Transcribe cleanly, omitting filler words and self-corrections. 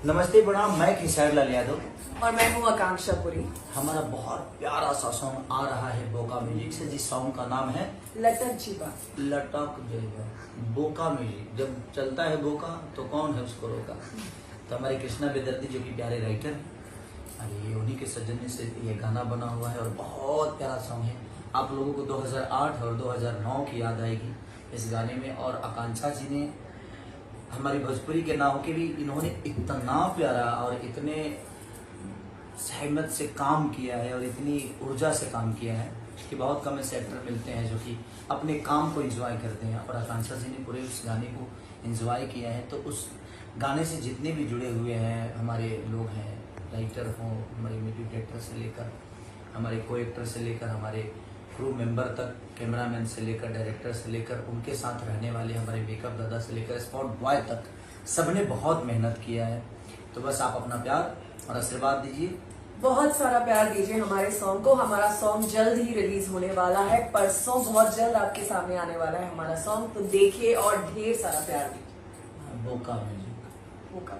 नमस्ते प्रणाम, मैं किशोर लाल यादव और मैं हूँ आकांक्षा पुरी। हमारा बहुत प्यारा सा सॉन्ग आ रहा है बोका म्यूजिक से, जिस सॉन्ग का नाम है लटक जीवा। लटक जाएगा। बोका म्यूजिक जब चलता है बोका तो कौन है उसको रोका। तो हमारे कृष्णा बेदर्दी जो कि प्यारे राइटर हैं, अरे उन्हीं के सौजन्य से ये गाना बना हुआ है और बहुत प्यारा सॉन्ग है। आप लोगों को 2008 और 2009 की याद आएगी इस गाने में। और आकांक्षा जी ने हमारी भोजपुरी के ना होके भी इन्होंने इतना प्यारा और इतने सहमत से काम किया है और इतनी ऊर्जा से काम किया है कि बहुत कम ऐसे एक्टर मिलते हैं जो कि अपने काम को एंजॉय करते हैं। और आकांक्षा जी ने पूरे उस गाने को एंजॉय किया है। तो उस गाने से जितने भी जुड़े हुए हैं हमारे लोग हैं, राइटर हों, हमारे म्यूजिक डायरेक्टर से लेकर हमारे को एक्टर से लेकर हमारे क्रू मेंबर तक, कैमरामैन से लेकर डायरेक्टर से लेकर उनके साथ रहने वाले हमारे मेकअप दादा से लेकर स्पॉट बॉय तक, सबने बहुत मेहनत किया है। तो बस आप अपना प्यार और आशीर्वाद दीजिए, बहुत सारा प्यार दीजिए हमारे सॉन्ग को। हमारा सॉन्ग जल्द ही रिलीज होने वाला है, परसों बहुत जल्द आपके सामने आने वाला है हमारा सॉन्ग। तो देखिए और ढेर सारा प्यार दीजिए। बोका म्यूजिक। बोका।